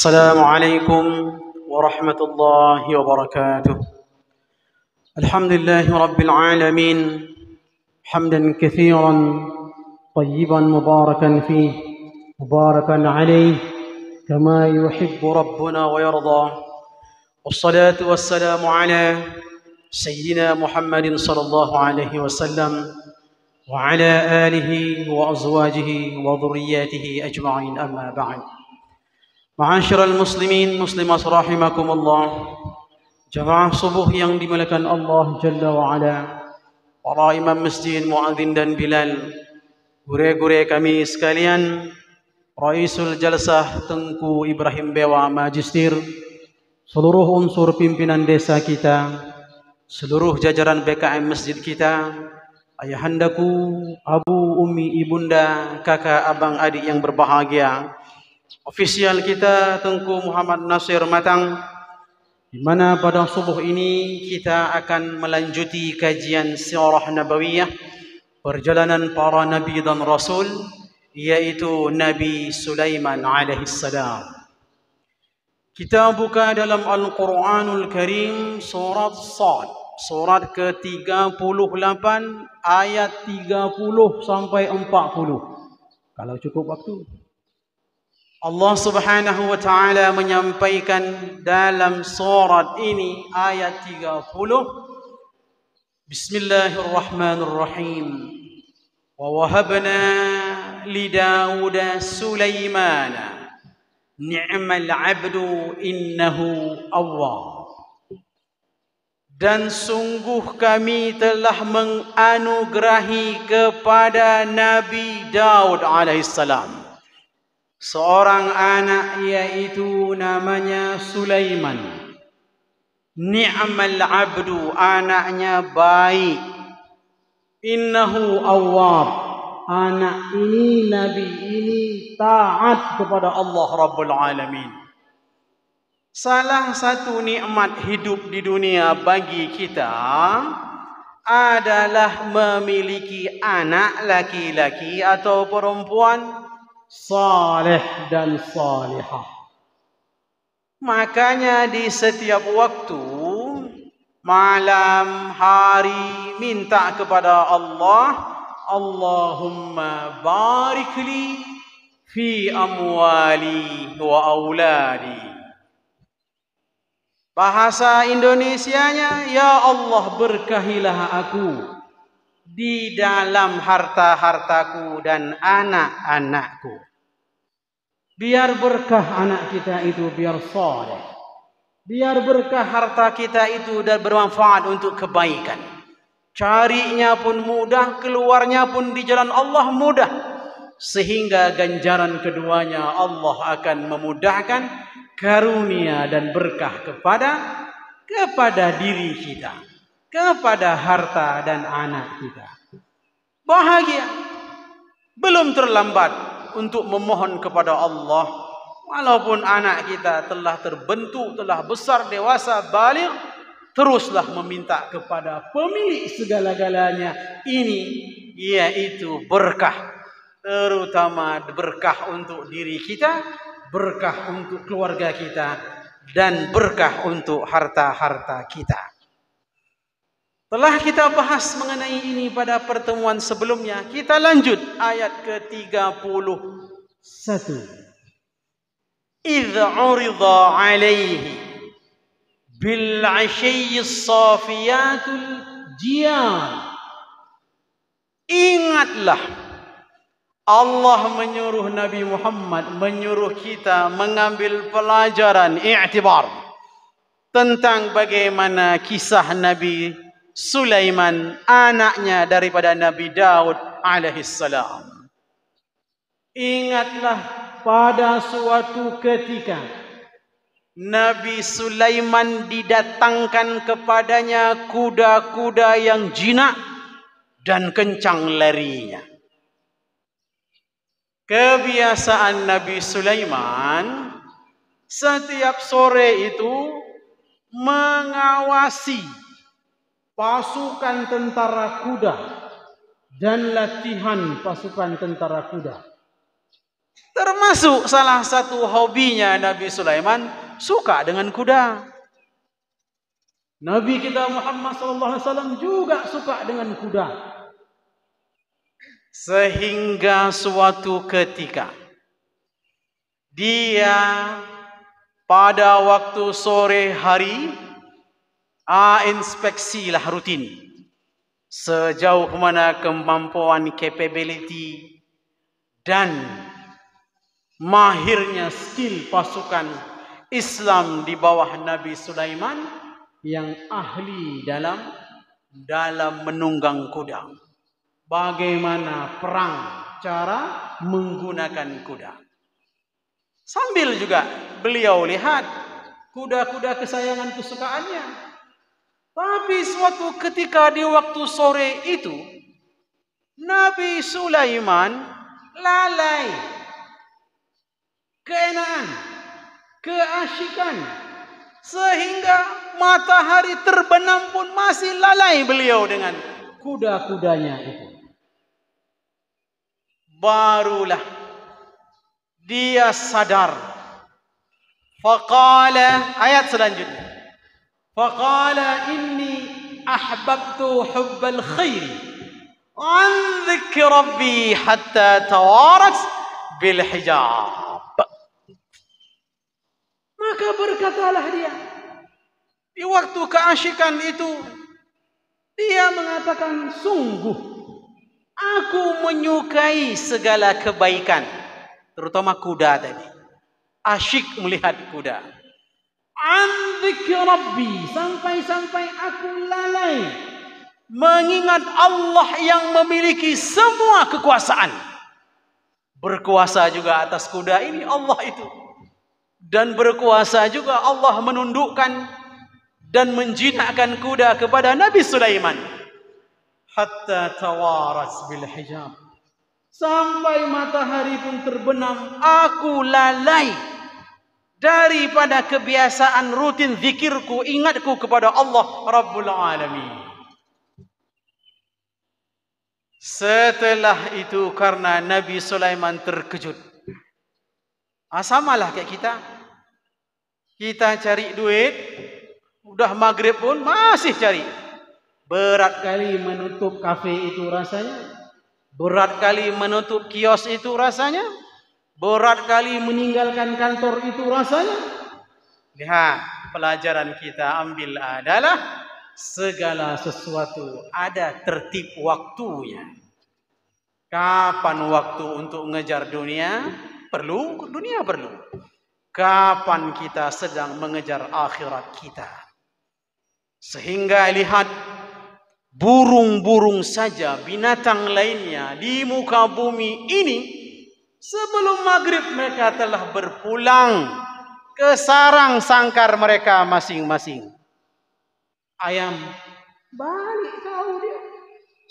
السلام عليكم ورحمة الله وبركاته. الحمد لله رب العالمين حمدا كثيرا طيبا مباركا فيه مباركا عليه كما يحب ربنا ويرضى، والصلاة والسلام على سيدنا محمد صلى الله عليه وسلم وعلى آله وأزواجه وذرياته أجمعين، أما بعد. Ma'asyiral muslimin muslimat rahimakumullah, jamaah subuh yang dimuliakan Allah Jalla wa Ala, para imam masjid, muadzin dan bilal, gure-gure kami sekalian, Raisul Jalsah Tengku Ibrahim Bewa Magistir, seluruh unsur pimpinan desa kita, seluruh jajaran BKM masjid kita, ayahandaku, abu, umi, ibunda, kakak, abang, adik yang berbahagia, ofisial kita Tengku Muhammad Nasir Matang, di mana pada subuh ini kita akan melanjuti kajian Sirah Nabawiyah, perjalanan para nabi dan rasul, yaitu Nabi Sulaiman alaihissalam. Kita buka dalam Al-Quranul Karim surat Sad, surat ke-38 ayat 30 sampai 40. Kalau cukup waktu. Allah Subhanahu wa taala menyampaikan dalam surat ini ayat 30, Bismillahirrahmanirrahim. Wa wahabna li Daud Sulaimana ni'mal 'abdu innahu awwab. Dan sungguh kami telah menganugerahi kepada Nabi Daud alaihissalam seorang anak, yaitu namanya Sulaiman. Ni'mal 'abdu, anaknya baik. Innahu awwab, anak ini, nabi ini taat kepada Allah Rabbul Alamin. Salah satu nikmat hidup di dunia bagi kita adalah memiliki anak laki-laki atau perempuan saleh dan salihah. Makanya di setiap waktu, malam, hari, minta kepada Allah, Allahumma barik li fi amwali wa auladi. Bahasa Indonesianya, ya Allah berkahilah aku di dalam harta-hartaku dan anak-anakku. Biar berkah anak kita itu, biar saleh. Biar berkah harta kita itu dan bermanfaat untuk kebaikan. Carinya pun mudah, keluarnya pun di jalan Allah mudah. Sehingga ganjaran keduanya Allah akan memudahkan karunia dan berkah kepada diri kita, kepada harta dan anak kita. Bahagia. Belum terlambat untuk memohon kepada Allah. Walaupun anak kita telah terbentuk, telah besar, dewasa, baligh, teruslah meminta kepada pemilik segala-galanya. Ini yaitu berkah. Terutama berkah untuk diri kita, berkah untuk keluarga kita, dan berkah untuk harta-harta kita. Telah kita bahas mengenai ini pada pertemuan sebelumnya. Kita lanjut ayat ke-31. إِذْ عُرِضَ عَلَيْهِ بِالْعَشِيِّ الصَّافِيَاتُ الْجِيَادُ. Ingatlah, Allah menyuruh Nabi Muhammad, menyuruh kita mengambil pelajaran, i'tibar, tentang bagaimana kisah Nabi Sulaiman, anaknya daripada Nabi Daud alaihissalam. Ingatlah pada suatu ketika Nabi Sulaiman didatangkan kepadanya kuda-kuda yang jinak dan kencang larinya. Kebiasaan Nabi Sulaiman setiap sore itu mengawasi pasukan tentara kuda dan latihan pasukan tentara kuda. Termasuk salah satu hobinya Nabi Sulaiman, suka dengan kuda. Nabi kita Muhammad SAW juga suka dengan kuda. Sehingga suatu ketika dia pada waktu sore hari inspeksilah rutin sejauh mana kemampuan, capability dan mahirnya skill pasukan Islam di bawah Nabi Sulaiman yang ahli dalam menunggang kuda. Bagaimana perang, cara menggunakan kuda. Sambil juga beliau lihat kuda-kuda kesayangan kesukaannya. Tapi suatu ketika di waktu sore itu, Nabi Sulaiman lalai, keenaan, keasyikan, sehingga matahari terbenam pun masih lalai beliau dengan kuda-kudanya itu. Barulah dia sadar. Faqala, ayat selanjutnya, faqala inni ahbabtu hubbal khair an dzikri rabbi hatta tawarat bil hijab. Maka berkatalah dia di waktu keasyikan itu, dia mengatakan, sungguh aku menyukai segala kebaikan, terutama kuda tadi. Asyik melihat kuda. An dzikri rabbi, sampai-sampai aku lalai mengingat Allah yang memiliki semua kekuasaan. Berkuasa juga atas kuda ini Allah itu. Dan berkuasa juga Allah menundukkan dan menjinakkan kuda kepada Nabi Sulaiman. Hatta tawaras bil hijab, sampai matahari pun terbenam, aku lalai daripada kebiasaan rutin zikirku, ingatku kepada Allah Rabbul Alamin. Setelah itu karena Nabi Sulaiman terkejut. Samalah kayak kita. Kita cari duit, udah maghrib pun masih cari. Berat kali menutup kafe itu rasanya. Berat kali menutup kios itu rasanya. Berat kali meninggalkan kantor itu rasanya. Lihat, pelajaran kita ambil adalah segala sesuatu ada tertib waktunya. Kapan waktu untuk mengejar dunia? Dunia perlu. Kapan kita sedang mengejar akhirat kita? Sehingga lihat, burung-burung saja, binatang lainnya di muka bumi ini, sebelum maghrib mereka telah berpulang ke sarang sangkar mereka masing-masing. Ayam balik tahu dia.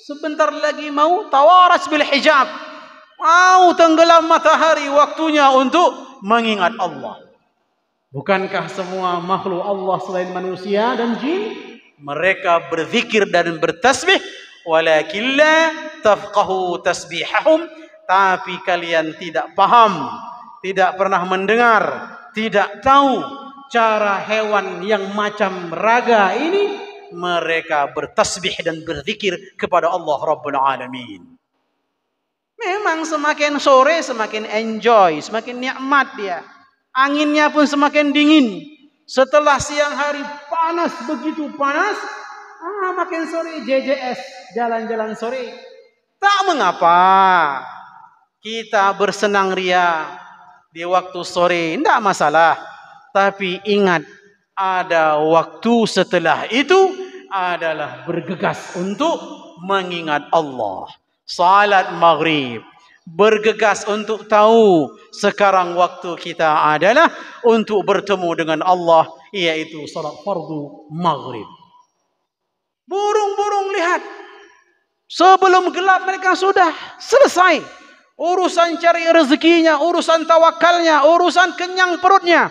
Sebentar lagi mau tawaras bil hijab. Mau tenggelam matahari, waktunya untuk mengingat Allah. Bukankah semua makhluk Allah selain manusia dan jin, mereka berzikir dan bertasbih, walakin la tafqahu tasbihahum, tapi kalian tidak paham, tidak pernah mendengar, tidak tahu cara hewan yang macam raga ini mereka bertasbih dan berzikir kepada Allah Rabbul Alamin. Memang semakin sore semakin enjoy, semakin nikmat dia. Anginnya pun semakin dingin. Setelah siang hari panas, begitu panas, makin sore JJS, jalan-jalan sore. Tak mengapa kita bersenang ria di waktu sore, tidak masalah. Tapi ingat, ada waktu setelah itu adalah bergegas untuk mengingat Allah. Salat maghrib, bergegas untuk tahu sekarang waktu kita adalah untuk bertemu dengan Allah, yaitu salat fardu maghrib. Burung-burung lihat, sebelum gelap mereka sudah selesai urusan cari rezekinya, urusan tawakalnya, urusan kenyang perutnya.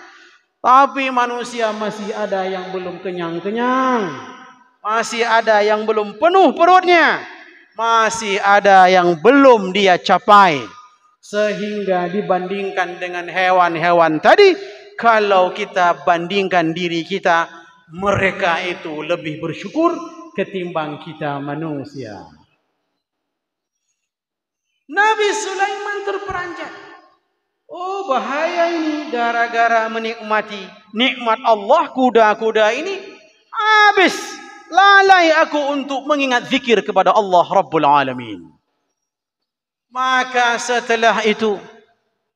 Tapi manusia masih ada yang belum kenyang-kenyang, masih ada yang belum penuh perutnya, masih ada yang belum dia capai. Sehingga dibandingkan dengan hewan-hewan tadi, kalau kita bandingkan diri kita, mereka itu lebih bersyukur ketimbang kita manusia. Nabi Sulaiman terperanjat. Oh, bahaya ini, gara-gara menikmati nikmat Allah, kuda-kuda ini habis. Lalai aku untuk mengingat zikir kepada Allah Rabbul Alamin. Maka setelah itu,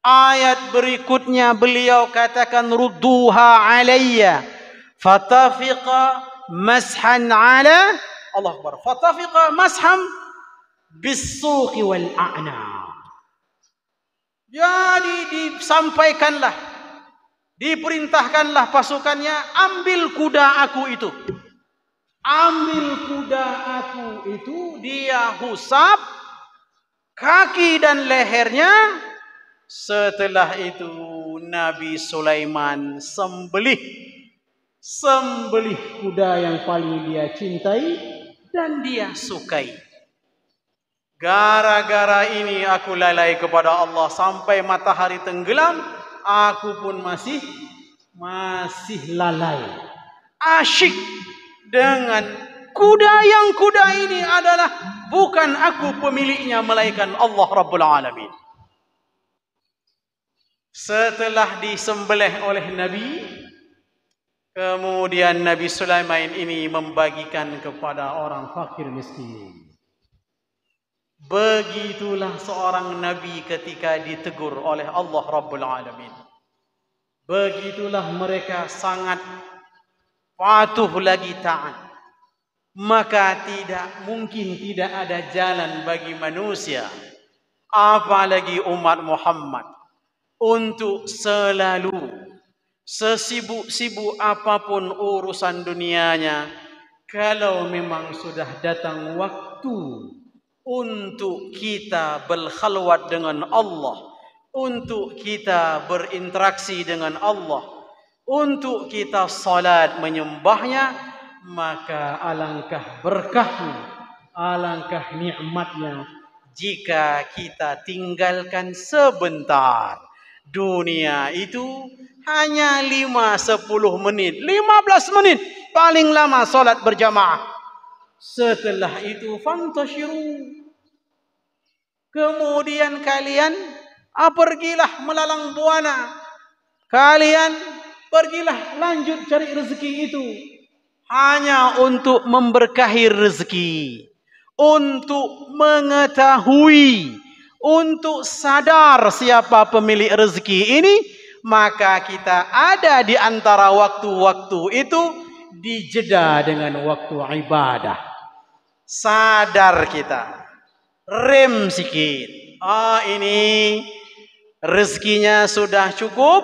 ayat berikutnya beliau katakan, rudduha alayya fatafiqa mashan ala Allah Akbar, fatafiqa mashan bis-suqi wal a'na. Jadi disampaikanlah, diperintahkanlah pasukannya, ambil kuda aku itu. Ambil kuda aku itu, dia husap kaki dan lehernya. Setelah itu Nabi Sulaiman sembelih kuda yang paling dia cintai dan dia sukai. Gara-gara ini aku lalai kepada Allah sampai matahari tenggelam, aku pun masih lalai. Asyik dengan kuda yang kuda ini adalah bukan aku pemiliknya, melainkan Allah Rabbul Alamin. Setelah disembelih oleh Nabi, kemudian Nabi Sulaiman ini membagikan kepada orang fakir miskin. Begitulah seorang Nabi ketika ditegur oleh Allah Rabbul Alamin. Begitulah mereka sangat patuh lagi taat. Maka tidak mungkin tidak ada jalan bagi manusia, apalagi umat Muhammad, untuk selalu sesibuk-sibuk apapun urusan dunianya, kalau memang sudah datang waktu untuk kita berkhalwat dengan Allah, untuk kita berinteraksi dengan Allah, untuk kita salat menyembahnya, maka alangkah berkahnya, alangkah nikmatnya jika kita tinggalkan sebentar. Dunia itu hanya 5-10 menit, 15 menit paling lama salat berjamaah. Setelah itu fantashiru. Kemudian kalian pergilah melalang buana. Kalian pergilah lanjut cari rezeki itu. Hanya untuk memberkahi rezeki, untuk mengetahui, untuk sadar siapa pemilik rezeki ini, maka kita ada di antara waktu-waktu itu dijeda dengan waktu ibadah. Sadar kita, rem sikit. Ini rezekinya sudah cukup,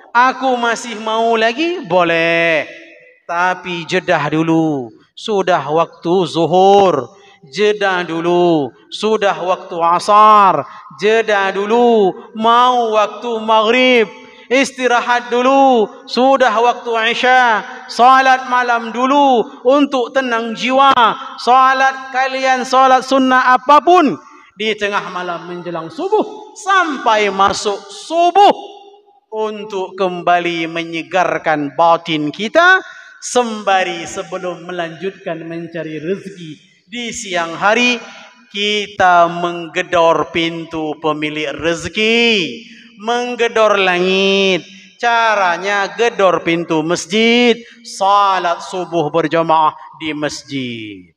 aku masih mau lagi, boleh. Tapi jedah dulu, sudah waktu zuhur, jedah dulu, sudah waktu asar, jedah dulu, mau waktu maghrib, istirahat dulu, sudah waktu isya, salat malam dulu untuk tenang jiwa, salat kalian, salat sunnah apapun di tengah malam menjelang subuh sampai masuk subuh, untuk kembali menyegarkan batin kita sembari sebelum melanjutkan mencari rezeki di siang hari, kita menggedor pintu pemilik rezeki, menggedor langit. Caranya gedor pintu masjid, salat subuh berjamaah di masjid.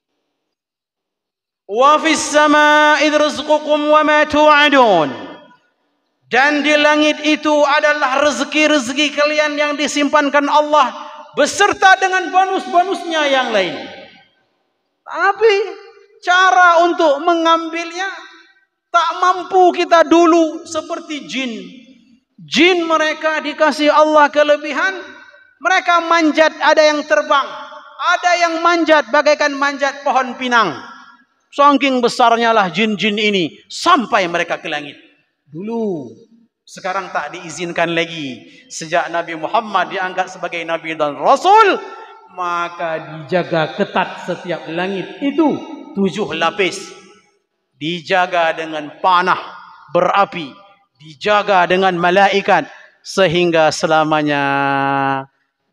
Wa fis samaa'i rizqukum wa ma tu'adun. Dan di langit itu adalah rezeki-rezeki kalian yang disimpankan Allah beserta dengan bonus-bonusnya yang lain. Tapi cara untuk mengambilnya tak mampu kita dulu seperti jin. Jin mereka dikasih Allah kelebihan, mereka manjat, ada yang terbang, ada yang manjat bagaikan manjat pohon pinang. Saking besarnya lah jin-jin ini sampai mereka ke langit. Dulu, sekarang tak diizinkan lagi. Sejak Nabi Muhammad diangkat sebagai Nabi dan Rasul, maka dijaga ketat setiap langit itu 7 lapis. Dijaga dengan panah berapi, dijaga dengan malaikat sehingga selamanya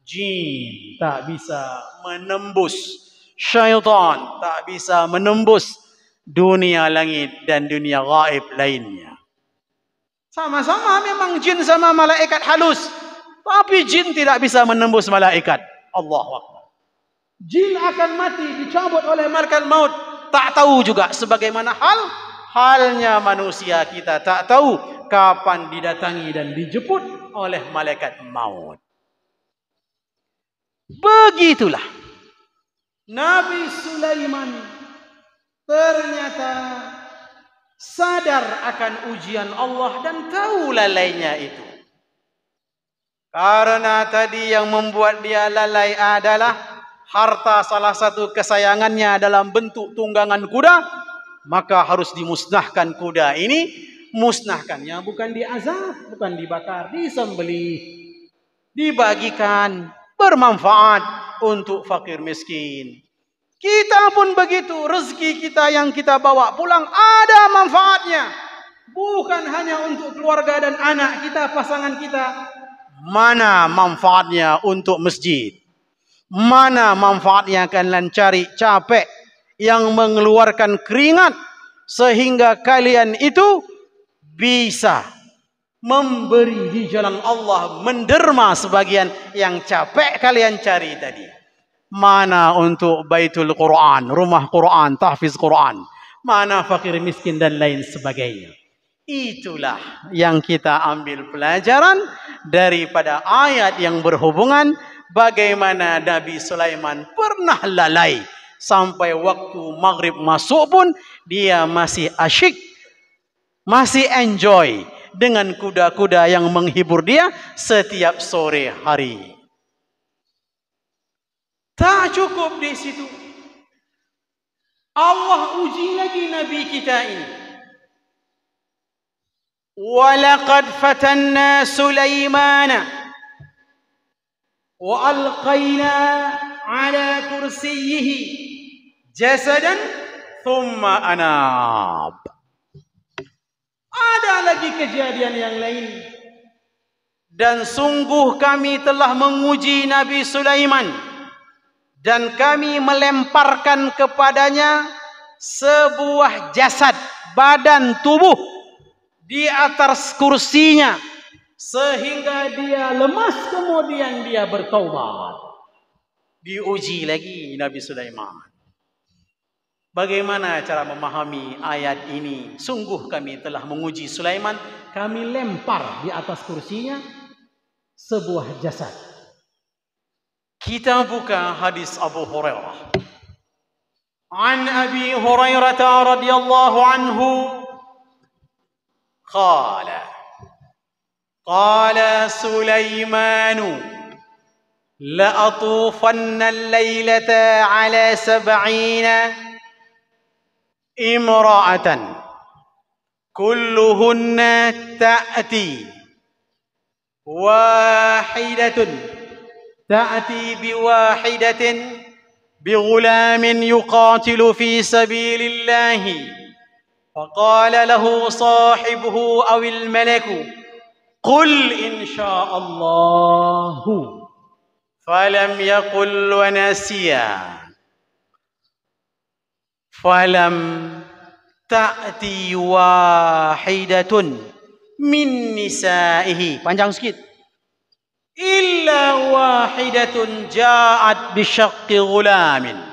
jin tak bisa menembus, syaitan tak bisa menembus dunia langit dan dunia gaib lainnya. Sama-sama memang jin sama malaikat halus, tapi jin tidak bisa menembus malaikat. Allahu Akbar. Jin akan mati, dicabut oleh malaikat maut. Tak tahu juga sebagaimana halnya manusia, kita tak tahu kapan didatangi dan dijemput oleh malaikat maut. Begitulah Nabi Sulaiman ternyata sadar akan ujian Allah dan tahu lalainya itu. Karena tadi yang membuat dia lalai adalah harta salah satu kesayangannya dalam bentuk tunggangan kuda, maka harus dimusnahkan kuda ini. Musnahkannya bukan diazab, bukan dibakar, disembelih, dibagikan, bermanfaat untuk fakir miskin. Kita pun begitu, rezeki kita yang kita bawa pulang ada manfaatnya. Bukan hanya untuk keluarga dan anak kita, pasangan kita. Mana manfaatnya untuk masjid? Mana manfaatnya kalian cari capek yang mengeluarkan keringat sehingga kalian itu bisa memberi di jalan Allah, menderma sebagian yang capek kalian cari tadi. Mana untuk Baitul Quran, rumah Quran, tahfiz Quran, mana fakir miskin dan lain sebagainya. Itulah yang kita ambil pelajaran daripada ayat yang berhubungan bagaimana Nabi Sulaiman pernah lalai sampai waktu maghrib masuk pun dia masih asyik, masih enjoy dengan kuda-kuda yang menghibur dia setiap sore hari. Tak cukup di situ, Allah uji lagi Nabi kita ini. وَلَقَدْ فَتَنَّا سُلَيْمَانَ وَأَلْقَيْنَا عَلَى كُرْسِيِّهِ جَسَدًا ثُمَّ أَنَابَ. Ada lagi kejadian yang lain. Dan sungguh kami telah menguji Nabi Sulaiman, dan kami melemparkan kepadanya sebuah jasad, badan tubuh di atas kursinya sehingga dia lemas, kemudian dia bertaubat. Diuji lagi Nabi Sulaiman. Bagaimana cara memahami ayat ini? Sungguh kami telah menguji Sulaiman, kami lempar di atas kursinya sebuah jasad. Kita buka hadis Abu Hurairah. An Abi Hurairah radhiyallahu anhu قال سليمان لأطوفن الليلة على 70 امرأة كلهن تأتي بواحدة بغلام يقاتل في سبيل الله. فقال له صاحبه أو الملك قل إن شاء الله، فلم يقل ونسيا، فلم تأتي واحدة من نسائه، panjang sikit, إلا واحدة جاءت بشق غلام.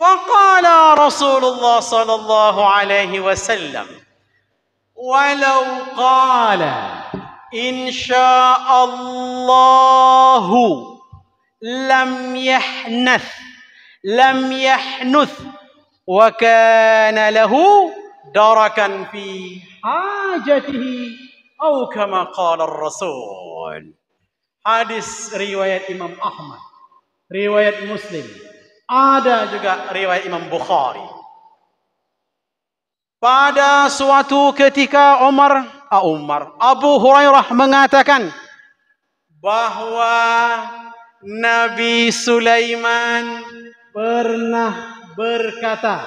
فقال رسول الله صلى الله عليه وسلم ولو قال إن شاء الله لم يحنث وكان له دركا في حاجته أو كما قال الرسول. Hadis riwayat Imam Ahmad, riwayat Muslim, ada juga riwayat Imam Bukhari. Pada suatu ketika Abu Hurairah mengatakan bahwa Nabi Sulaiman pernah berkata,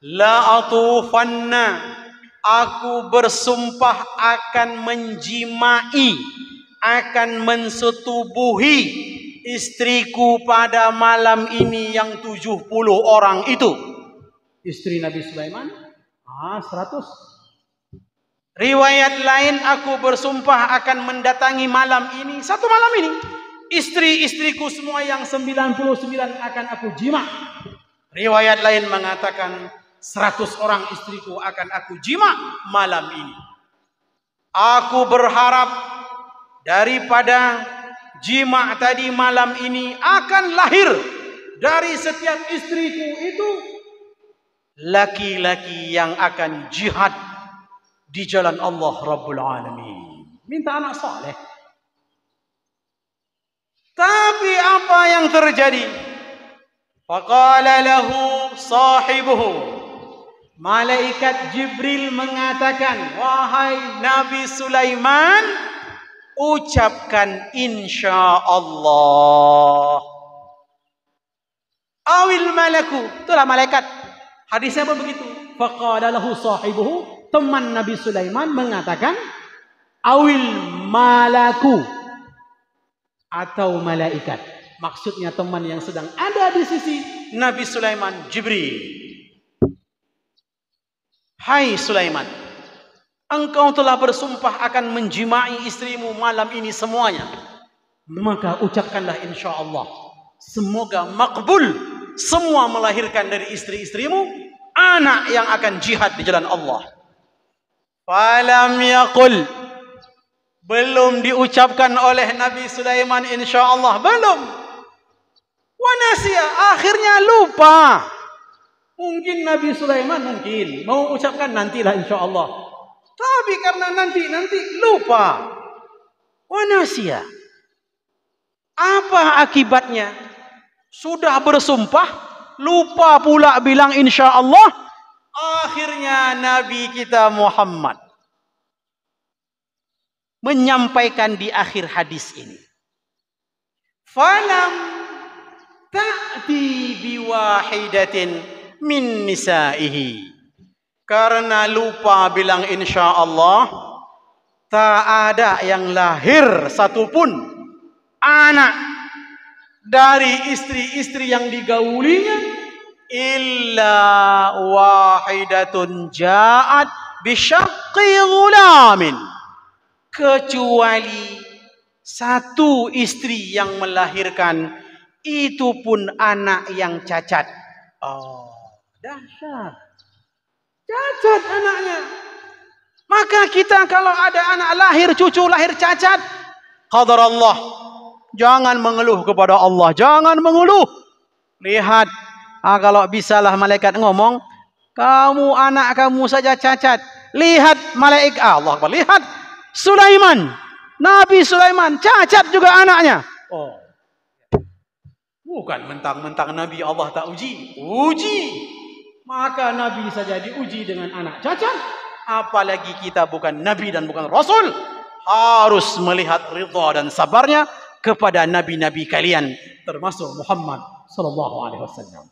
La atufanna, Aku bersumpah akan menjimai, akan mensetubuhi istriku pada malam ini yang 70 orang itu. Istri Nabi Sulaiman 100. Riwayat lain, aku bersumpah akan mendatangi malam ini, satu malam ini, istri-istriku semua yang 99 akan aku jima. Riwayat lain mengatakan 100 orang istriku akan aku jima malam ini. Aku berharap daripada jima tadi malam ini akan lahir dari setiap istriku itu laki-laki yang akan jihad di jalan Allah Rabbul Alamin. Minta anak saleh. Tapi apa yang terjadi? Faqala lahu sahibuhu. Malaikat Jibril mengatakan, wahai Nabi Sulaiman, ucapkan insyaallah. Awil malaku, itulah malaikat. Hadisnya pun begitu. Faqala lahu sahibuhu, teman Nabi Sulaiman mengatakan, awil malaku, atau malaikat. Maksudnya teman yang sedang ada di sisi Nabi Sulaiman, Jibril. Hai Sulaiman, engkau telah bersumpah akan menjimai istrimu malam ini semuanya. Maka ucapkanlah insyaallah. Semoga makbul semua melahirkan dari istri-istrimu anak yang akan jihad di jalan Allah. Falam yaqul, belum diucapkan oleh Nabi Sulaiman insyaallah, belum. Wa nasiya, akhirnya lupa. Mungkin Nabi Sulaiman mau ucapkan nantilah insyaallah. Tapi karena nanti lupa. Wa nasiya. Apa akibatnya? Sudah bersumpah, lupa pula bilang insyaallah. Akhirnya Nabi kita Muhammad menyampaikan di akhir hadis ini. Falam ta'ti biwahidatin min nisaihi. Karena lupa bilang insyaallah, tak ada yang lahir satupun anak dari istri-istri yang digaulinya illa wahidatun ja'at bisyaqqi ghulamin, kecuali satu istri yang melahirkan, itu pun anak yang cacat. Oh, dahsyat. Cacat anaknya. Maka kita kalau ada anak lahir, cucu lahir cacat, qadar Allah, jangan mengeluh kepada Allah, jangan mengeluh. Lihat, kalau bisalah malaikat ngomong, kamu anak kamu saja cacat. Lihat malaikat Allah, lihat Sulaiman, Nabi Sulaiman cacat juga anaknya. Oh, bukan mentang-mentang Nabi Allah tak uji. Maka Nabi saja diuji dengan anak cacat, apalagi kita bukan Nabi dan bukan Rasul. Harus melihat ridha dan sabarnya kepada Nabi-Nabi kalian, termasuk Muhammad sallallahu alaihi wasallam.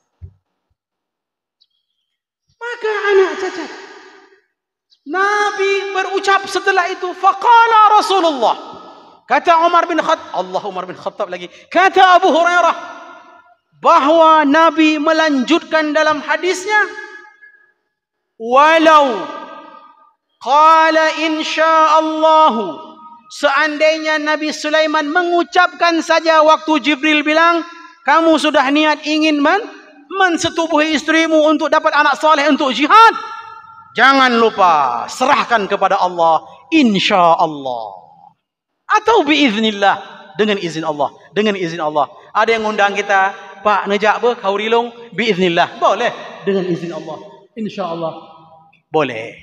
Maka anak cacat. Nabi berucap setelah itu, faqala Rasulullah. Kata Umar bin Khattab lagi. Kata Abu Hurairah, bahwa Nabi melanjutkan dalam hadisnya, walau qala insyaallah, seandainya Nabi Sulaiman mengucapkan saja waktu Jibril bilang, kamu sudah niat ingin mensetubuhi istrimu untuk dapat anak saleh untuk jihad, jangan lupa serahkan kepada Allah insyaallah atau biiznillah, dengan izin Allah, Ada yang ngundang kita, Pak ngejak ber kaurilong biiznillah, boleh, dengan izin Allah, insyaallah boleh.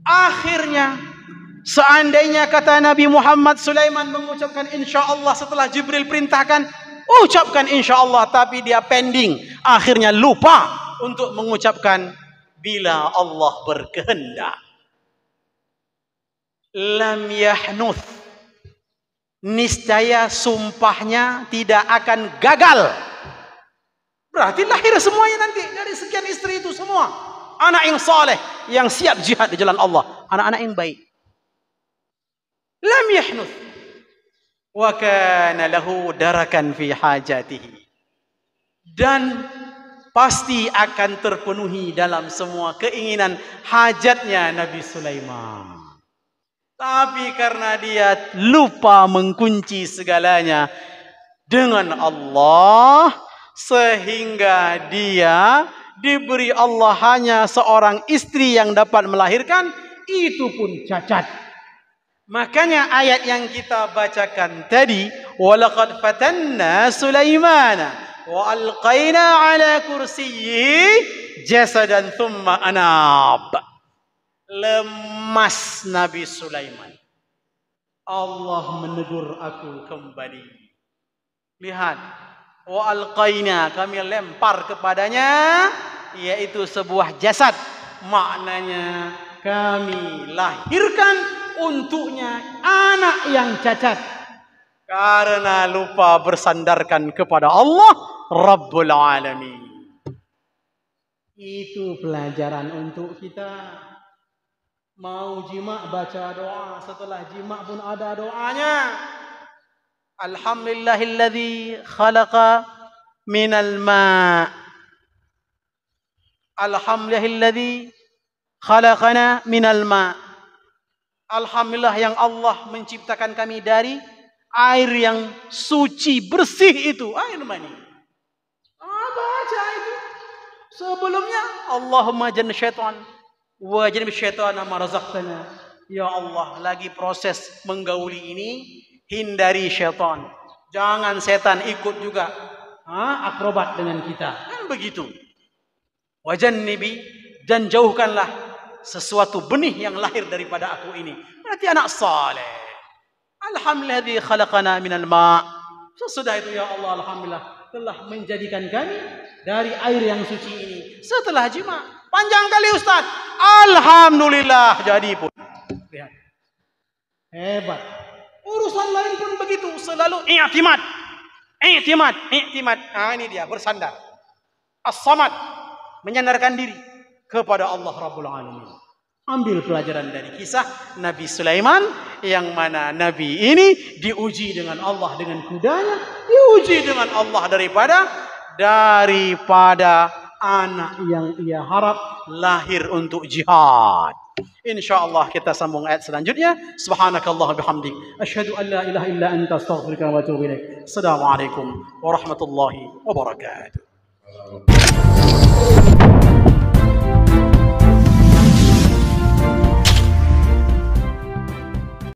Akhirnya seandainya kata Nabi Muhammad Sulaiman mengucapkan insyaallah setelah Jibril perintahkan, ucapkan insyaallah, tapi dia pending, akhirnya lupa untuk mengucapkan bila Allah berkehendak. Lam yahnuth, niscaya sumpahnya tidak akan gagal. Berarti lahir semuanya nanti dari sekian istri itu semua. anak yang saleh, yang siap jihad di jalan Allah, anak-anak yang baik. Lam yahnuth wa kana lahu darakan fi hajatihi. Dan pasti akan terpenuhi dalam semua keinginan hajatnya Nabi Sulaiman. Tapi karena dia lupa mengunci segalanya dengan Allah, sehingga dia diberi Allah hanya seorang istri yang dapat melahirkan, itu pun cacat. Makanya ayat yang kita bacakan tadi, walaqad fatanna Sulaimana wa alqaina ala kursiyyi jasadan thumma anab. Lemas Nabi Sulaiman. Allah menegur aku kembali. Lihat, wa alqaina, kami lempar kepadanya, yaitu sebuah jasad. Maknanya kami lahirkan untuknya anak yang cacat, karena lupa bersandarkan kepada Allah Rabbul Alamin. Itu pelajaran untuk kita. Mau jima, baca doa. Setelah jima pun ada doanya. Alhamdulillahilladzi khalaqa minal ma'. Alhamdulillahilladzi khalaqana minal ma'. Alhamdulillah yang Allah menciptakan kami dari air yang suci, bersih itu, air mani. Baca itu. Sebelumnya, Allahumma janna syaitan wa janib syaitana ma razaqtana. Ya Allah, lagi proses menggauli ini, hindari syaitan. Jangan setan ikut juga akrobat dengan kita. Kan begitu. Wa jannibi, dan jauhkanlah sesuatu benih yang lahir daripada aku ini. Berarti anak saleh. Alhamdulillah khalaqana minal ma'. Sesudah itu ya Allah, alhamdulillah telah menjadikan kami dari air yang suci ini. Setelah jima. Panjang kali Ustaz. Alhamdulillah jadi pun. Lihat. Hebat. Urusan lain pun begitu. Selalu i'timad. I'timad. I'timad. Ini dia, bersandar. As-samad. Menyandarkan diri kepada Allah Rabbul Alamin. Ambil pelajaran dari kisah Nabi Sulaiman, yang mana Nabi ini diuji dengan Allah dengan kudanya, diuji dengan Allah daripada anak yang ia harap lahir untuk jihad. InsyaAllah kita sambung ayat selanjutnya. Subhanakallah bihamdik, asyhadu an la ilaha illa anta astaghfiruka wa atubu ilaik. Assalamualaikum warahmatullahi wabarakatuh.